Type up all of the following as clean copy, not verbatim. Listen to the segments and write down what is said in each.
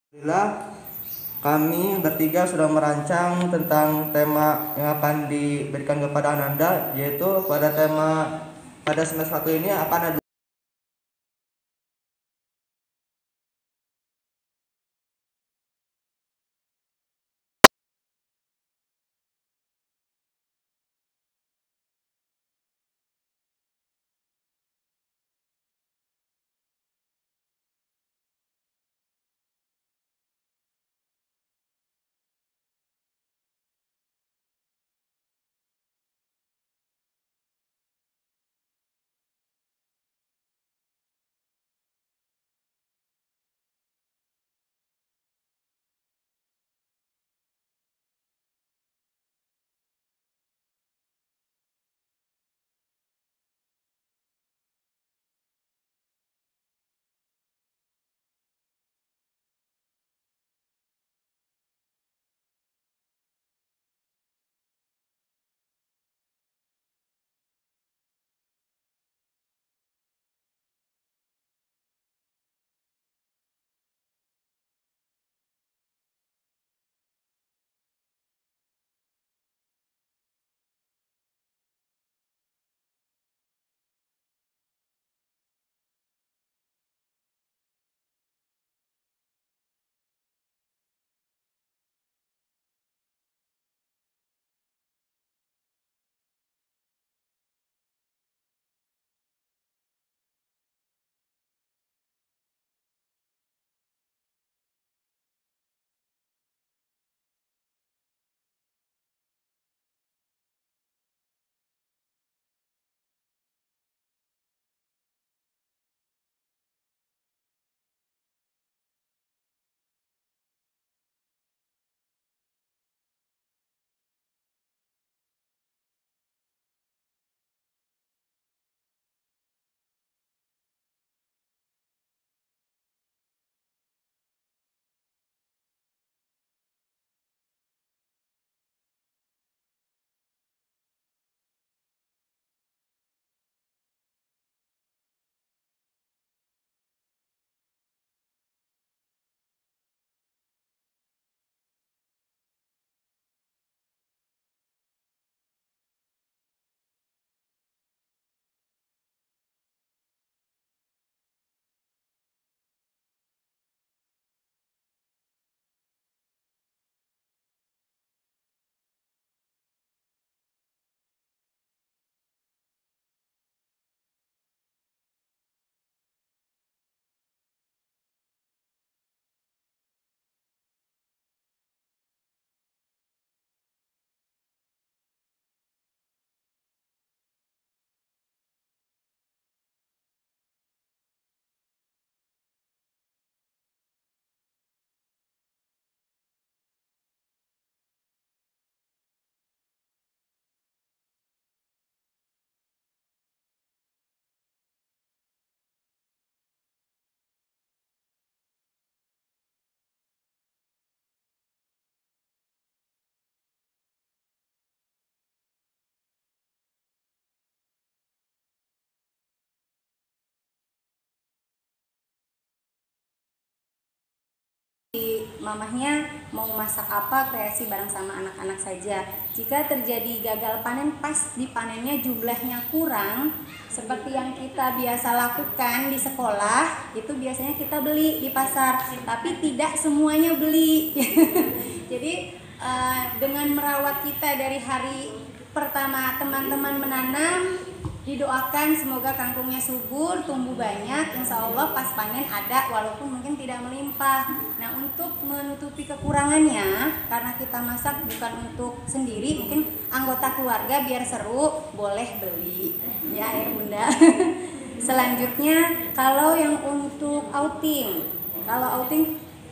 Alhamdulillah, kami bertiga sudah merancang tentang tema yang akan diberikan kepada Ananda, yaitu pada semester 1 ini akan ada mamahnya mau masak apa kreasi bareng sama anak-anak saja. Jika terjadi gagal panen pas di panennya jumlahnya kurang seperti yang kita biasa lakukan di sekolah, itu biasanya kita beli di pasar, tapi tidak semuanya beli. Jadi dengan merawat kita dari hari pertama teman-teman menanam, didoakan semoga kangkungnya subur, tumbuh banyak, insya Allah pas panen ada walaupun mungkin tidak melimpah. Nah, untuk menutupi kekurangannya, karena kita masak bukan untuk sendiri, mungkin anggota keluarga biar seru, boleh beli ya Bunda. Selanjutnya kalau yang untuk outing,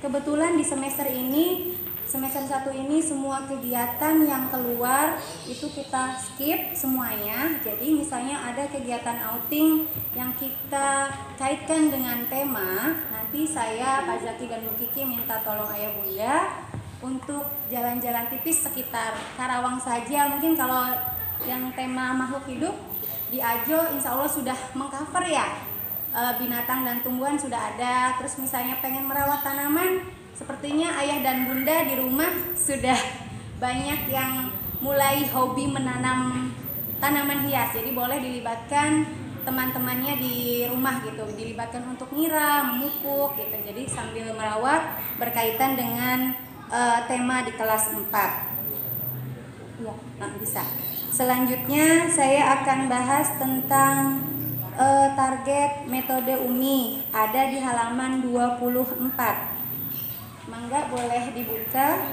kebetulan di semester 1 ini semua kegiatan yang keluar itu kita skip semuanya. Jadi misalnya ada kegiatan outing yang kita kaitkan dengan tema, nanti saya, Pak Zaki dan Bu Kiki minta tolong ayah bunda untuk jalan-jalan tipis sekitar Karawang saja. Mungkin kalau yang tema makhluk hidup di Ajo insya Allah sudah mengcover ya binatang dan tumbuhan sudah ada. Terus misalnya pengen merawat tanaman, sepertinya ayah dan bunda di rumah sudah banyak yang mulai hobi menanam tanaman hias. Jadi boleh dilibatkan teman-temannya di rumah gitu, dilibatkan untuk nyiram, memupuk gitu. Jadi sambil merawat berkaitan dengan tema di kelas 4. Ya, bisa. Selanjutnya saya akan bahas tentang target metode UMI, ada di halaman 24. Mangga boleh dibuka.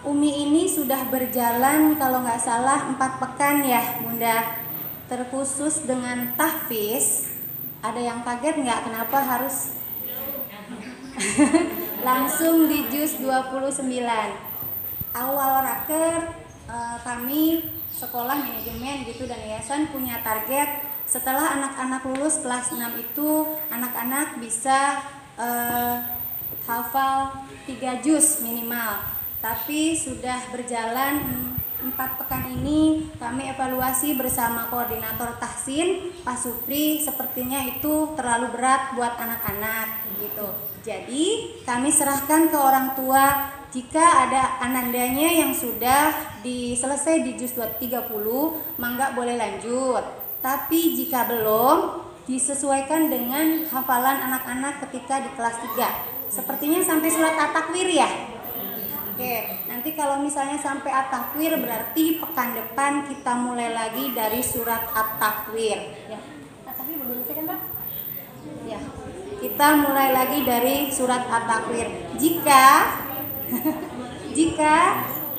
UMI ini sudah berjalan kalau nggak salah 4 pekan ya Bunda, terkhusus dengan tahfiz. Ada yang kaget nggak kenapa harus langsung di juz 29? Awal raker kami sekolah manajemen gitu dan yayasan punya target setelah anak-anak lulus kelas 6 itu anak-anak bisa hafal 3 juz minimal. Tapi sudah berjalan 4 pekan ini kami evaluasi bersama koordinator tahsin Pak Supri, sepertinya itu terlalu berat buat anak-anak gitu. Jadi kami serahkan ke orang tua, jika ada anandanya yang sudah selesai di juz 30, mangga boleh lanjut. Tapi jika belum, disesuaikan dengan hafalan anak-anak ketika di kelas 3. Sepertinya sampai surat At-Takwir ya. Oke, nanti kalau misalnya sampai At-Takwir berarti pekan depan kita mulai lagi dari surat At-Takwir. Ya, At-Takwir belum selesai kan Pak? Ya, kita mulai lagi dari surat At-Takwir. Jika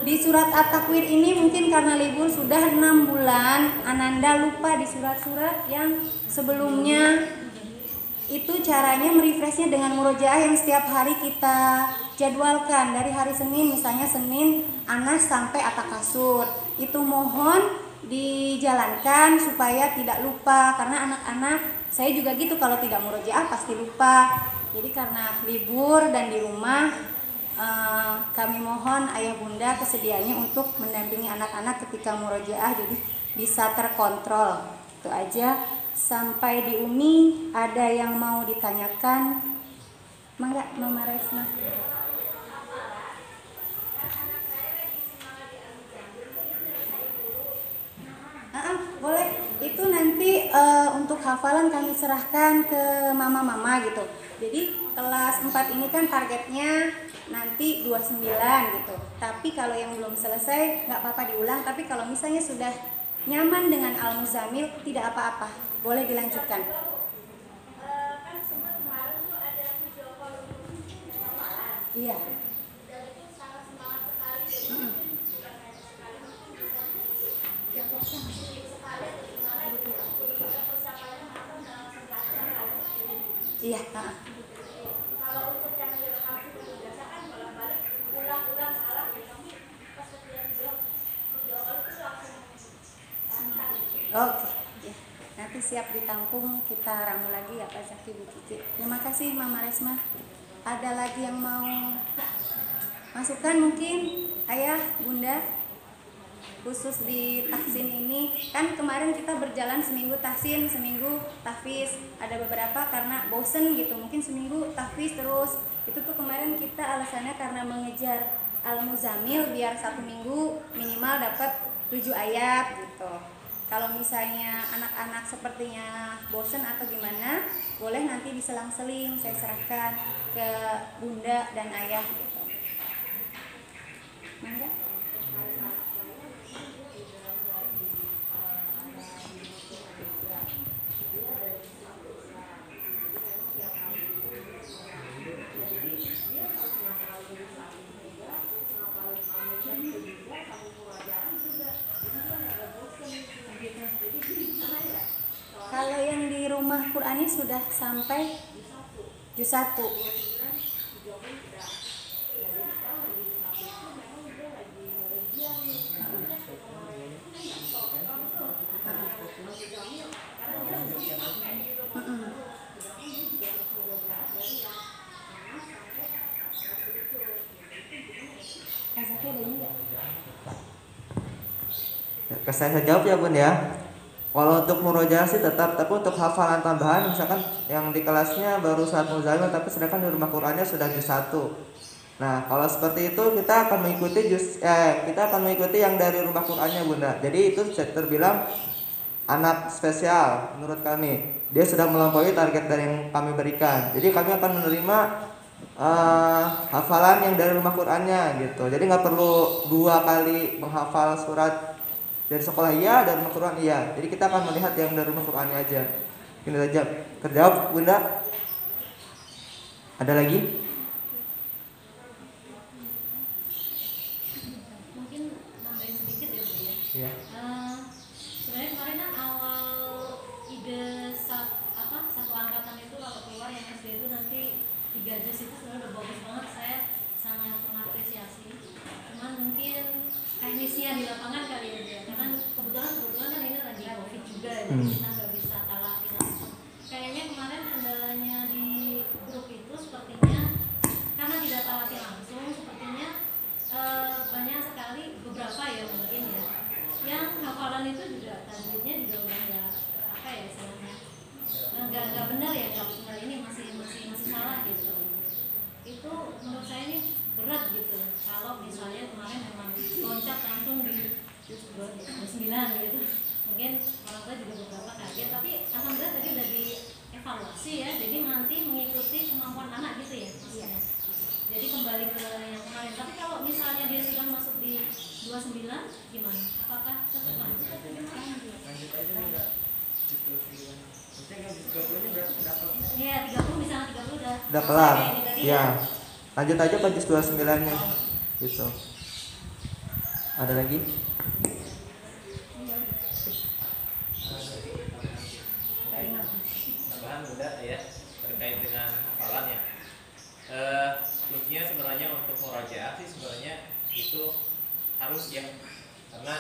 di surat At-Takwir ini mungkin karena libur sudah 6 bulan, Ananda lupa di surat-surat yang sebelumnya, itu caranya merefreshnya dengan murojaah yang setiap hari kita jadwalkan. Dari hari Senin, misalnya Senin Anas sampai At-Takasur, itu mohon dijalankan supaya tidak lupa, karena anak-anak saya juga gitu, kalau tidak murojaah pasti lupa. Jadi karena libur dan di rumah, kami mohon ayah bunda kesediaannya untuk mendampingi anak-anak ketika murojaah, jadi bisa terkontrol. Itu aja. Sampai di UMI ada yang mau ditanyakan? Mangga Mama Resma. Boleh. Itu nanti untuk hafalan kami serahkan ke mama-mama gitu. Jadi kelas 4 ini kan targetnya nanti 29 gitu. Tapi kalau yang belum selesai nggak apa-apa diulang. Tapi kalau misalnya sudah nyaman dengan Al-Muzammil, tidak apa-apa, boleh dilanjutkan. Kan sempat kemarin tuh ada video call iya. Dan itu sangat semangat sekali. Iya. Kalau untuk yang direkam itu biasa kan bolak-balik ulang-ulang salah, pas ketika dijawab itu langsung. Oke, ya. Nanti siap ditampung, kita ramu lagi ya Pak Zaki, Bu Kiki. Terima kasih Mama Resma. Ada lagi yang mau masukan mungkin Ayah, Bunda? Khusus di tahsin ini, kan kemarin kita berjalan seminggu tahsin, seminggu tahfiz. Ada beberapa karena bosen gitu, mungkin seminggu tahfiz terus. Itu tuh kemarin kita alasannya karena mengejar Al-Muzammil biar 1 minggu minimal dapat 7 ayat gitu. Kalau misalnya anak-anak sepertinya bosen atau gimana, boleh nanti diselang-seling, saya serahkan ke bunda dan ayah gitu. Mangga. Kalau yang di rumah Qur'ani sudah sampai juz 1. Saya jawab ya Bun ya. Kalau untuk murojaah sih tetap, tapi untuk hafalan tambahan misalkan yang di kelasnya baru surat Muzammil tapi sedangkan di rumah Qur'annya sudah juz 1. Nah, kalau seperti itu kita akan mengikuti yang dari rumah Qur'annya, Bunda. Jadi itu terbilang anak spesial menurut kami. Dia sudah melampaui target dari yang kami berikan. Jadi kami akan menerima hafalan yang dari rumah Qur'annya gitu. Jadi nggak perlu 2 kali menghafal surat dari sekolah iya, dari rumah Quran iya. Jadi kita akan melihat yang dari rumah Qurannya aja. Ini saja. Terjawab, Bunda? Ada lagi? Mungkin nambahin sedikit ya Bu ya. Iya. Sebenarnya kemarin kan awal ide satu angkatan itu kalau keluar yang SD itu nanti 3 juz itu sebenarnya udah bagus banget, saya sangat mengapresiasi. Cuman mungkin teknisnya di lapangan kali ya Bu ya. Karena kebetulan kan ini lagi COVID juga ya, jadi kita nggak bisa talakin langsung. Kayaknya kemarin kendalanya di grup itu sepertinya karena tidak talakin langsung, sepertinya banyak sekali beberapa ya mungkin ya yang hafalan itu juga tajwidnya juga udah nggak apa ya istilahnya nggak benar ya, nggak ini masih salah gitu. Itu menurut saya ini berat gitu kalau misalnya kemarin memang loncat langsung di 29 gitu. Mungkin orang tua juga beberapa kaget, tapi alhamdulillah tadi udah dievaluasi ya, jadi nanti mengikuti kemampuan anak gitu ya maksudnya. Jadi kembali ke yang kemarin. Tapi kalau misalnya dia sudah masuk di 29 gimana? Apakah tetap lanjut? Iya, 30 misalnya 30 Udah kelar. ya. Ya. Lanjut aja ke juz 29-nya. Gitu. Ada lagi? Tambahan Bunda ya terkait dengan hafalan ya. Kuncinya sebenarnya untuk murojaah sih sebenarnya itu harus ya, karena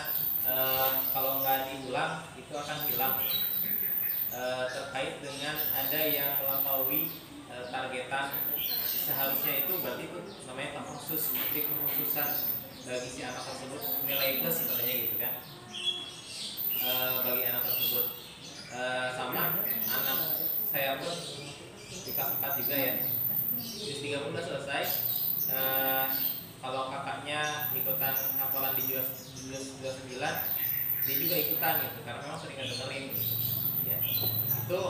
kalau nggak diulang itu akan hilang. Terkait dengan ada yang melampaui targetan, seharusnya itu berarti itu namanya khusus, jadi kekhususan bagi si anak tersebut, nilai plus sebenarnya gitu kan, bagi anak tersebut. Sama anak saya pun di kelas 4 juga ya, juz 30 udah selesai. Kalau kakaknya ikutan hafalan di juz 29, dia juga ikutan gitu, karena memang sering dengerin gitu. Ya, itu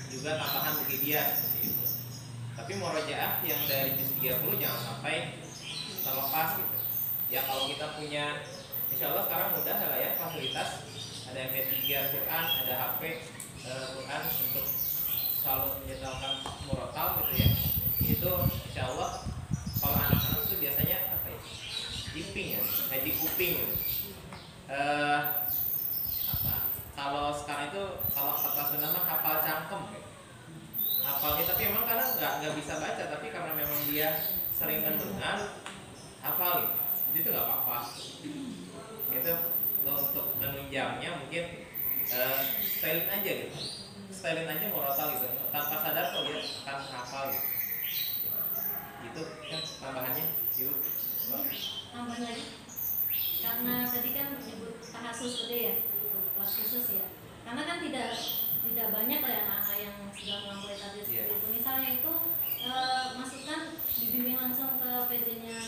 juga tambahan bagi dia seperti itu. Tapi murojaah yang dari juz 30 jangan sampai terlepas gitu. Ya kalau kita punya, insya Allah sekarang mudah lah ya fasilitas, ada MP3 Quran, ada HP Quran untuk selalu menyetelkan murotal gitu ya. Itu insya Allah kalau anak-anak itu biasanya apa ya, iping ya, ngaji kuping gitu. Kalau sekarang itu kalau kata Sunda mah hafal cangkem gitu. Hafalnya tapi emang kadang nggak bisa baca, tapi karena memang dia sering mendengar hafal gitu. Itu nggak apa-apa. Itu untuk menunjangnya mungkin stylin aja gitu, stylin aja murotal gitu, tanpa sadar kok dia akan hafal gitu. Itu kan tambahannya yuk. Tambah lagi karena tadi kan menyebut tahasus tadi ya, kelas khusus ya, karena kan tidak banyak lah anak-anak yang sudah melampaui target seperti itu. Misalnya itu masukkan dibimbing langsung ke PJ-nya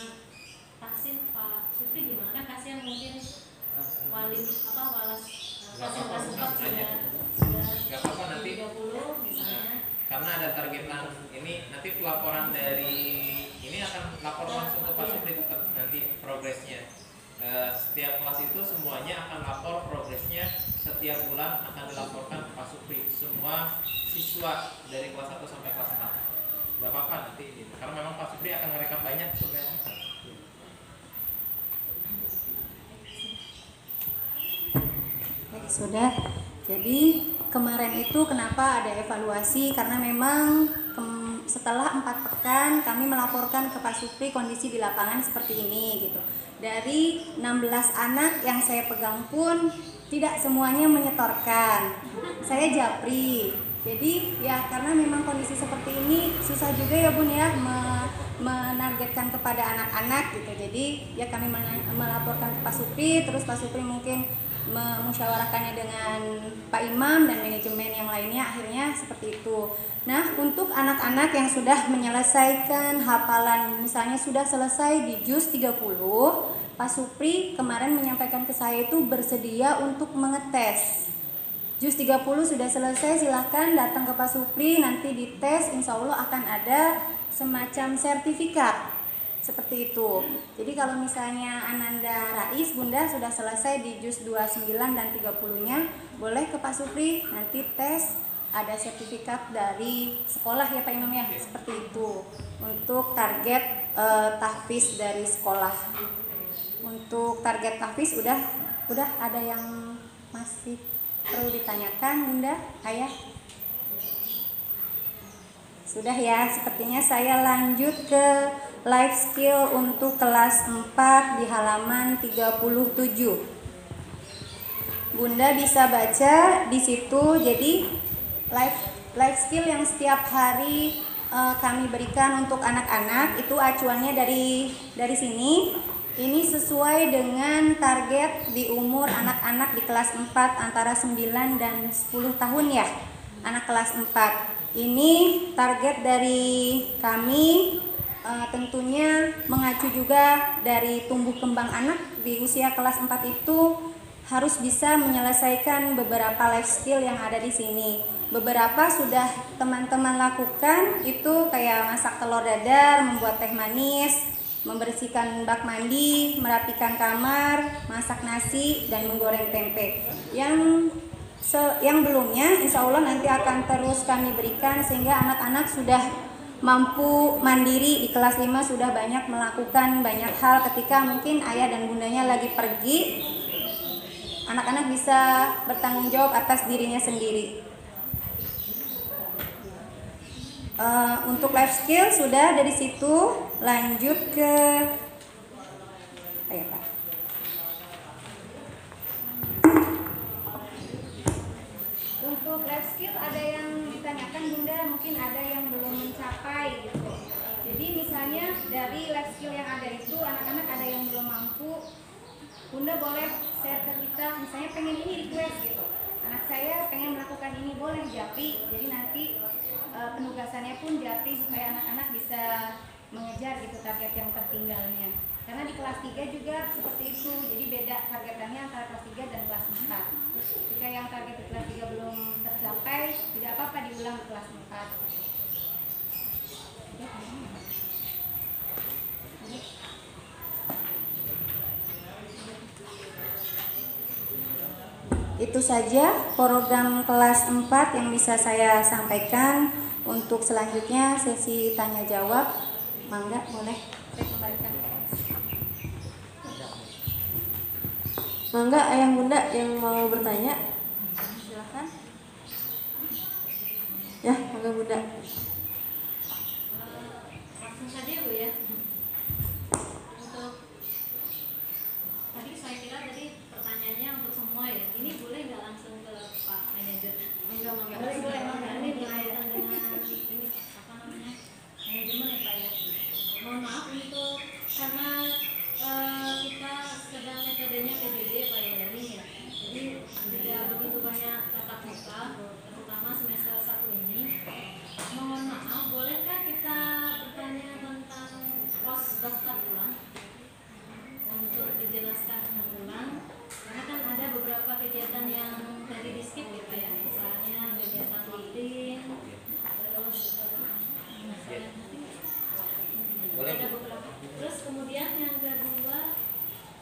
Taksin Pak Supri gimana, kan kasihan mungkin walas fasilitas support sudah Gak apa-apa nanti 30 misalnya. Karena ada targetan ini, nanti pelaporan dari ini akan lapor langsung ke Pak Supri tetap nanti progresnya. Setiap kelas itu semuanya akan lapor progresnya, setiap bulan akan dilaporkan ke Pak Supri semua siswa dari kelas 1 sampai kelas 4. Gak apa-apa nanti gitu. Karena memang Pak Supri akan merekam banyak sebenarnya. Sudah. Jadi kemarin itu kenapa ada evaluasi, karena memang setelah 4 pekan kami melaporkan ke Pak Supri kondisi di lapangan seperti ini gitu. Dari 16 anak yang saya pegang pun tidak semuanya menyetorkan. Saya japri. Jadi ya karena memang kondisi seperti ini susah juga ya Bun ya menargetkan kepada anak-anak gitu. Jadi ya kami melaporkan ke Pak Supri, terus Pak Supri mungkin memusyawarahkannya dengan Pak Imam dan manajemen yang lainnya, akhirnya seperti itu. Nah, untuk anak-anak yang sudah menyelesaikan hafalan, misalnya sudah selesai di juz 30, Pak Supri kemarin menyampaikan ke saya itu bersedia untuk mengetes. Juz 30 sudah selesai, silahkan datang ke Pak Supri, nanti dites, insya Allah akan ada semacam sertifikat. Seperti itu. Jadi kalau misalnya Ananda Rais, Bunda sudah selesai di juz 29 dan 30-nya, boleh ke Pak Supri, nanti tes, ada sertifikat dari sekolah ya Pak Imam ya, seperti itu. Untuk target tahfiz dari sekolah. Untuk target tahfiz udah ada yang masih perlu ditanyakan, Bunda, Ayah? Sudah ya, sepertinya saya lanjut ke life skill untuk kelas 4 di halaman 37. Bunda bisa baca di situ. Jadi life skill yang setiap hari kami berikan untuk anak-anak itu acuannya dari sini. Ini sesuai dengan target di umur anak-anak di kelas 4 antara 9 dan 10 tahun ya. Anak kelas 4. Ini target dari kami, tentunya mengacu juga dari tumbuh kembang anak di usia kelas 4 itu harus bisa menyelesaikan beberapa life skill yang ada di sini. Beberapa sudah teman-teman lakukan, itu kayak masak telur dadar, membuat teh manis, membersihkan bak mandi, merapikan kamar, masak nasi, dan menggoreng tempe. Yang belumnya insya Allah nanti akan terus kami berikan sehingga anak-anak sudah mampu mandiri. Di kelas 5 sudah banyak melakukan banyak hal ketika mungkin ayah dan bundanya lagi pergi. Anak-anak bisa bertanggung jawab atas dirinya sendiri. Untuk life skill sudah dari situ, lanjut ke Pak. Untuk life skill ada yang ditanyakan Bunda, mungkin ada yang belum mencapai gitu. Jadi misalnya dari life skill yang ada itu anak-anak ada yang belum mampu, Bunda boleh share ke kita, misalnya pengen ini request gitu. Anak saya pengen melakukan ini, boleh Japri. Jadi nanti penugasannya pun Japri supaya anak-anak bisa mengejar gitu target yang tertinggalnya. Karena di kelas 3 juga seperti itu, jadi beda targetannya antara kelas 3 dan kelas 4. Jika yang target di kelas 3 belum tercapai, tidak apa-apa diulang di kelas 4. Itu saja program kelas 4 yang bisa saya sampaikan. Untuk selanjutnya sesi tanya jawab, mangga boleh saya kembalikan ke Mangga ayah bunda yang mau bertanya, silakan. Ya, mangga bunda. Langsung saja Bu ya. Untuk tadi saya kira tadi pertanyaannya untuk semua ya. Ini boleh nggak langsung ke Pak Manajer? Enggak. Boleh. Ini berkaitan dengan ini apa namanya manajemen ya Pak ya. Mohon maaf untuk karena kita sedang metodenya PJJ Pak ya ini ya. Jadi tidak begitu banyak tatap muka, terutama semester 1 ini. Mohon maaf, bolehkah kita bertanya tentang pos daftar ulang untuk dijelaskan ulang? Karena kan ada beberapa kegiatan yang tadi di skip ya Pak ya, misalnya kegiatan rutin, terus Boleh, ada Bu. beberapa. Terus kemudian yang kedua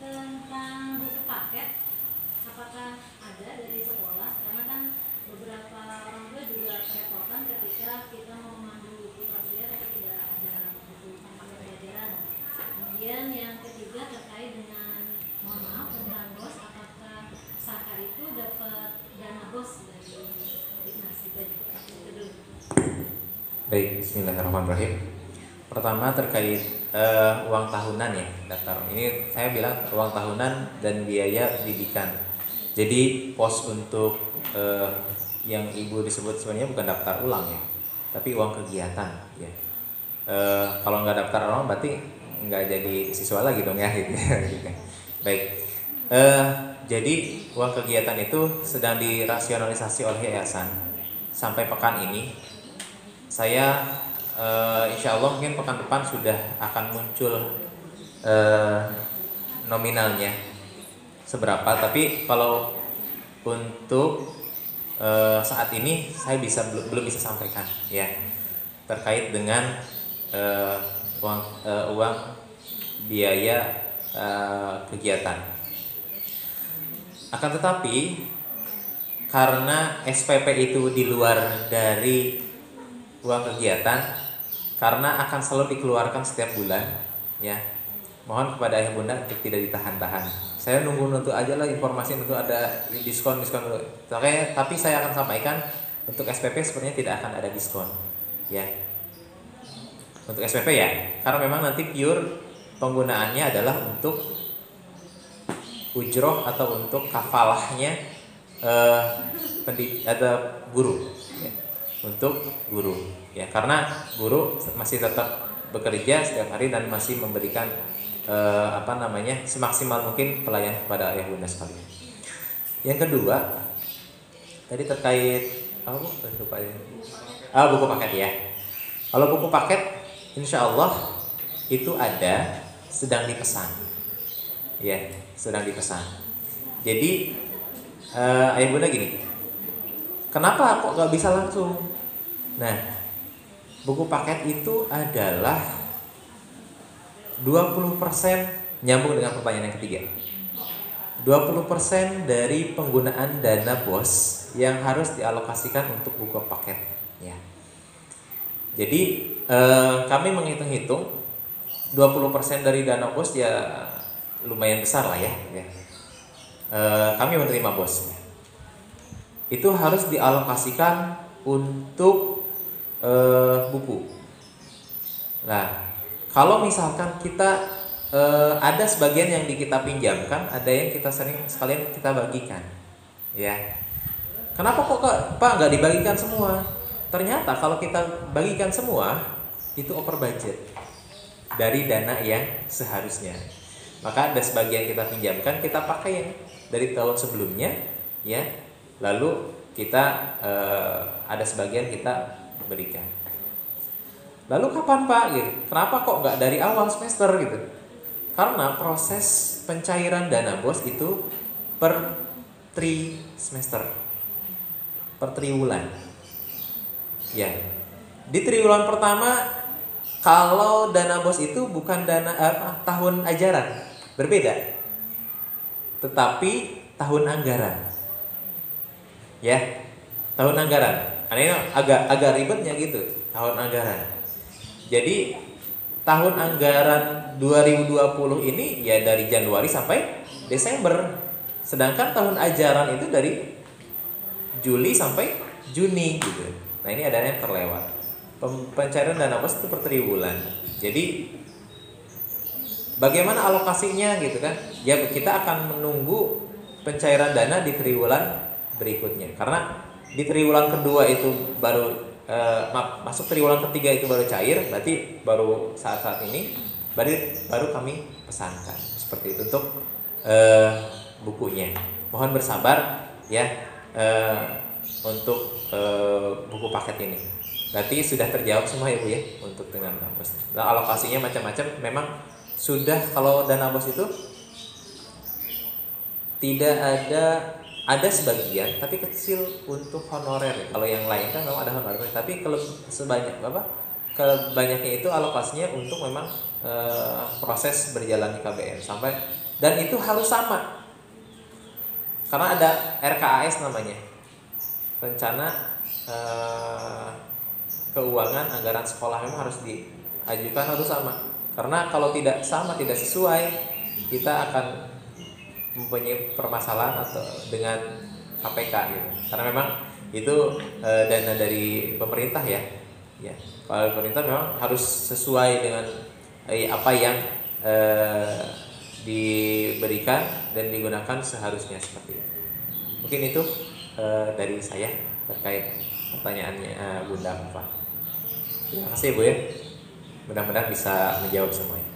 tentang buku paket, apakah ada dari sekolah? Karena kan beberapa orang tua juga kerepotan ketika kita mau memandu buku pramudia tapi tidak ada buku paket pelajaran. Kemudian yang ketiga terkait dengan mohon maaf tentang BOS, apakah Saka itu dapat dana BOS dari Dignas itu dulu. Baik, bismillahirrahmanirrahim. Pertama terkait uang tahunan ya, daftar. Ini saya bilang uang tahunan dan biaya pendidikan. Jadi pos untuk yang ibu disebut sebenarnya bukan daftar ulang ya, tapi uang kegiatan ya. Kalau nggak daftar ulang berarti nggak jadi siswa lagi dong ya gitu. Baik. Jadi uang kegiatan itu sedang dirasionalisasi oleh yayasan. Sampai pekan ini saya insya Allah mungkin pekan depan sudah akan muncul nominalnya seberapa. Tapi kalau untuk saat ini saya belum bisa sampaikan ya, terkait dengan uang biaya kegiatan. Akan tetapi karena SPP itu di luar dari uang kegiatan, karena akan selalu dikeluarkan setiap bulan ya, mohon kepada ayah bunda untuk tidak ditahan-tahan. Saya nunggu aja lah informasi untuk ada diskon dulu. Tapi saya akan sampaikan untuk SPP sepertinya tidak akan ada diskon ya, untuk SPP ya, karena memang nanti pure penggunaannya adalah untuk ujroh atau untuk kafalahnya ada guru ya, untuk guru ya, karena guru masih tetap bekerja setiap hari dan masih memberikan semaksimal mungkin pelayanan kepada ayah bunda sekalian. Yang kedua tadi terkait buku paket ya. Kalau buku paket insya Allah itu ada, sedang dipesan ya, sedang dipesan. Jadi ayah bunda gini, kenapa kok gak bisa langsung? Nah, buku paket itu adalah 20%, nyambung dengan pertanyaan yang ketiga, 20% dari penggunaan dana BOS yang harus dialokasikan untuk buku paket ya. Jadi kami menghitung-hitung 20% dari dana BOS ya lumayan besar lah ya. Kami menerima BOS itu harus dialokasikan untuk buku. Nah, kalau misalkan kita ada sebagian yang kita pinjamkan, ada yang kita sekalian kita bagikan ya. Kenapa kok Pak nggak dibagikan semua? Ternyata kalau kita bagikan semua itu over budget dari dana yang seharusnya. Maka ada sebagian kita pinjamkan, kita pakai yang dari tahun sebelumnya ya, lalu kita ada sebagian kita berikan. Lalu kapan Pak? Gitu. Kenapa kok nggak dari awal semester gitu? Karena proses pencairan dana BOS itu per semester, per triwulan. Ya, di triwulan pertama kalau dana BOS itu bukan dana tahun ajaran, berbeda, tetapi tahun anggaran. Ya, tahun anggaran. Ini agak ribetnya gitu, tahun anggaran. Jadi tahun anggaran 2020 ini ya dari Januari sampai Desember. Sedangkan tahun ajaran itu dari Juli sampai Juni gitu. Nah, ini ada yang terlewat. Pencairan dana BOS itu per triwulan. Jadi bagaimana alokasinya gitu kan? Ya kita akan menunggu pencairan dana di triwulan berikutnya. Karena di triwulan kedua itu baru masuk triwulan ketiga itu baru cair, berarti baru saat ini baru kami pesankan seperti itu untuk bukunya. Mohon bersabar ya untuk buku paket ini. Berarti sudah terjawab semua ya Bu ya untuk dengan dana BOS. Nah, alokasinya macam-macam. Memang sudah, kalau dana BOS itu tidak ada sebagian tapi kecil untuk honorer ya. Kalau yang lain kan memang ada honorer, tapi kalau kebanyaknya itu alokasinya untuk memang proses berjalan di KBM sampai, dan itu harus sama karena ada RKAS namanya, rencana keuangan anggaran sekolah, memang harus diajukan, harus sama, karena kalau tidak sama, tidak sesuai, kita akan mempunyai permasalahan atau dengan KPK gitu. Karena memang itu dana dari pemerintah ya. Ya, kalau pemerintah memang harus sesuai dengan apa yang diberikan dan digunakan seharusnya seperti itu. Mungkin itu dari saya terkait pertanyaannya Bunda Mufa. Terima kasih Bu ya. Mudah-mudahan bisa menjawab semuanya.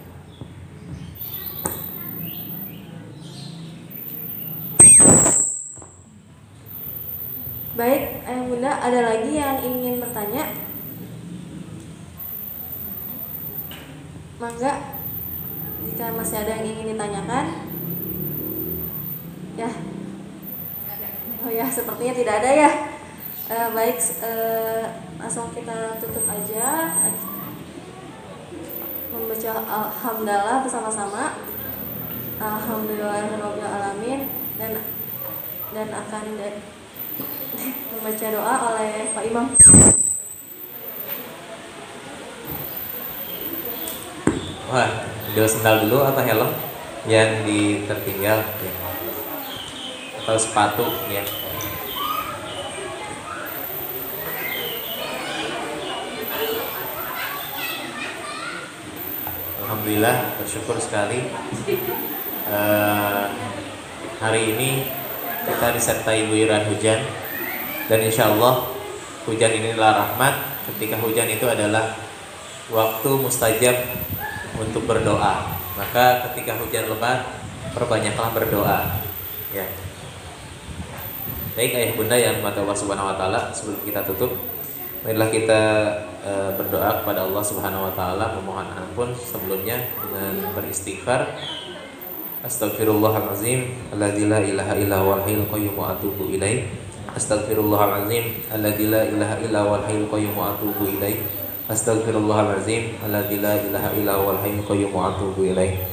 Baik, ayah bunda, ada lagi yang ingin bertanya? Mangga, jika masih ada yang ingin ditanyakan. Ya, oh ya, sepertinya tidak ada ya. Baik, langsung kita tutup aja, membaca alhamdulillah bersama-sama. Alhamdulillahirabbil alamin, dan akan membaca doa oleh Pak Imam. Wah, ambil sendal dulu atau helm yang tertinggal ya. Atau sepatu ya. Alhamdulillah, bersyukur sekali hari ini kita disertai guyuran hujan, dan insya Allah hujan ini adalah rahmat. Ketika hujan itu adalah waktu mustajab untuk berdoa, maka ketika hujan lebat perbanyaklah berdoa ya. Baik ayah bunda yang dirahmati Allah Subhanahu wa taala, sebelum kita tutup, marilah kita berdoa kepada Allah Subhanahu wa taala, memohon ampun sebelumnya dengan beristighfar. Astaghfirullahalazim alladzi la ilaha illa huwal hayyul qayyum wa atubu ilaih. Astaghfirullahalazim alladzi la ilaha illa huwal hayyul qayyum wa atubu ilaih. Astaghfirullahalazim alladzi la ilaha illa huwal hayyul qayyum wa atubu ilaih.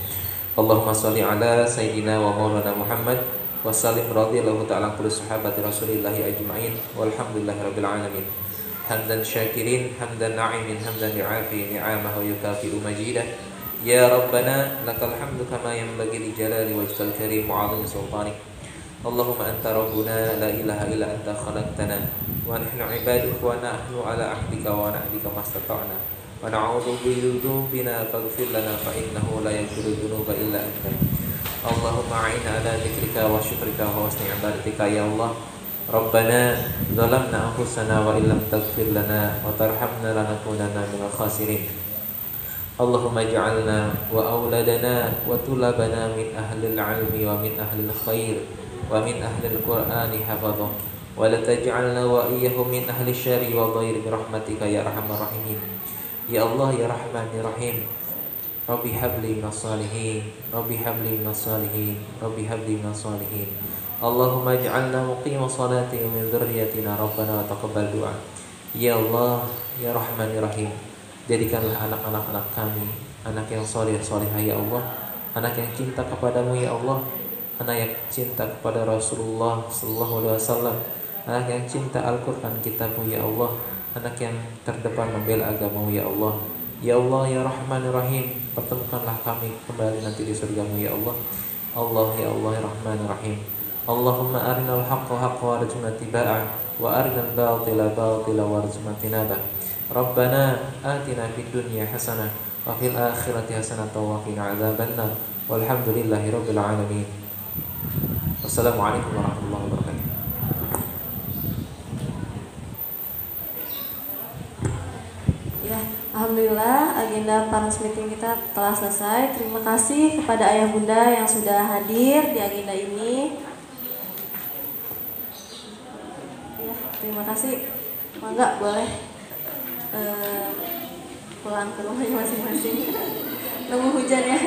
Allahumma shalli ala sayyidina wa maulana Muhammad wa sallim radhiyallahu ta'ala kulli sahabati Rasulillah ajma'in walhamdulillahirabbil alamin. Hamdan syakirin, hamdan na'imin, hamdan li'afi ni'amahu yukafi'u majidah. Ya Rabbana lakal hamdu kama yanbaghi li jalali wajhikal karim wa 'azimi sultanik. Allahumma anta rabbuna la ilaha illa anta khalaqtana wa nahnu 'ibaduka wa nahnu 'ala 'ahdika wa na'dika mastata'na wa na'udzu bi dzunubina faghfir lana fa innahu la yaghfiru dzunuba illa anta. Allahumma 'inna 'ala dzikrika wa syukrika wa husni 'ibadatika ya Allah. Rabbana zalamna anfusana wa illam taghfir lana wa tarhamna lanakunanna minal khasirin. Allahumma ij'alna wa auladana wa tulabana min ahlil ilmi wa min ahlil khair wa min ahlil qur'ani hafadha wa la taj'alna wa iyyahum min ahli syarri wa dhairi birahmatika ya arhamar rahimin. Ya Allah ya Rahman ya Rahim, Rabbi habli minas salihin, Rabbi habli minas salihin, Rabbi habli minas salihin. Allahumma ij'alna muqima salati wa min dzurriyyatina rabbana wa taqabbal du'a. Ya Allah ya Rahman ya Rahim, jadikanlah anak-anak kami anak yang soleh solehah ya Allah, anak yang cinta kepadamu ya Allah, anak yang cinta kepada Rasulullah sallallahu alaihi wasallam, anak yang cinta Al-Qur'an kitabmu ya Allah, anak yang terdepan membela agamamu ya Allah. Ya Allah ya Rahman ya Rahim, pertemukanlah kami kembali nanti di surgamu ya Allah. Allah ya Allah ya Rahman ya Rahim. Allahumma arinal haqqa haqqa warzuqna tiba'ah wa arinal batila batila warzuqna tinabah. Rabbana atina fid dunya hasanah wa fil akhirati hasanah wa qina adzabannar. Walhamdulillahirabbil alamin. Wassalamualaikum warahmatullahi wabarakatuh. Ya, alhamdulillah agenda parents meeting kita telah selesai. Terima kasih kepada ayah bunda yang sudah hadir di agenda ini. Ya, terima kasih. Mangga boleh pulang ke rumahnya masing-masing. Nunggu hujan ya.